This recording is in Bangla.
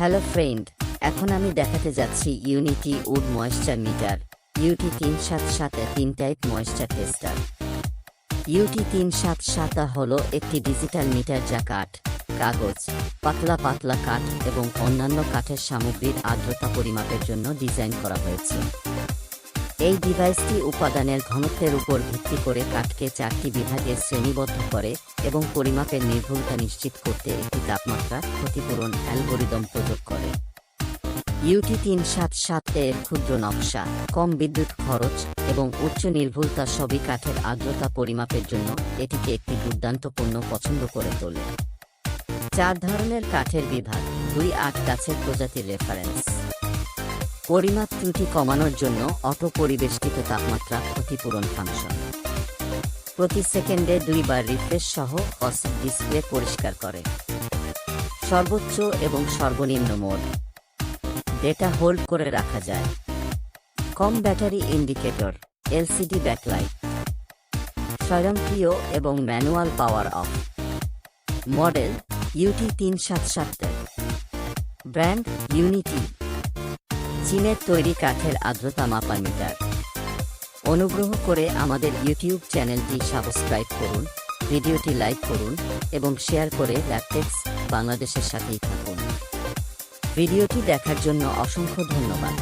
হ্যালো ফ্রেন্ড, এখন আমি দেখাতে যাচ্ছি UNI-T wood moisture meter UT377 3 type moisture tester. UT377 হলো একটি ডিজিটাল মিটার যা কাঠ, কাগজ, পাতলা পাতলা কাঠ এবং অন্যান্য কাঠের সামগ্রীর আর্দ্রতা পরিমাপের জন্য ডিজাইন করা হয়েছে। এই ডিভাইসটি উপাদানের ঘনত্বের উপর ভিত্তি করে কাঠকে 4টি বিভাগে শ্রেণীবদ্ধ করে এবং পরিমাপের নির্ভুলতা নিশ্চিত করতে একটি তাপমাত্রা ক্ষতিপূরণ অ্যালগরিদম প্রয়োগ করে। UT377 এর ক্ষুদ্র নকশা, কম বিদ্যুৎ খরচ এবং উচ্চ নির্ভুলতা সবই কাঠের আর্দ্রতা পরিমাপের জন্য এটিকে একটি দুর্দান্ত পণ্য পছন্দ করে তোলে। 4 ধরনের কাঠের বিভাগ, 2-8 গাছের প্রজাতির রেফারেন্স। পরিমাপ ত্রুটি কমানোর জন্য অটো পরিবেষ্টিত তাপমাত্রা ক্ষতিপূরণ ফাংশন। প্রতি সেকেন্ডে 2 বার রিফ্রেশ সহ অসিভ ডিসপ্লে পরিষ্কার করে। সর্বোচ্চ এবং সর্বনিম্ন মোড, ডেটা হোল্ড করে রাখা যায়। কম ব্যাটারি ইন্ডিকেটর, LCD ব্যাকলাইট, স্বয়ংক্রিয় এবং manual power of. Model UT377, brand UNI-T, চীনের তৈরি কাঠের আর্দ্রতা মাপা মিটার। অনুগ্রহ করে আমাদের ইউটিউব চ্যানেলটি সাবস্ক্রাইব করুন, ভিডিওটি লাইক করুন এবং শেয়ার করে ল্যাপটেক্স বাংলাদেশের সাথেই থাকুন। ভিডিওটি দেখার জন্য অসংখ্য ধন্যবাদ।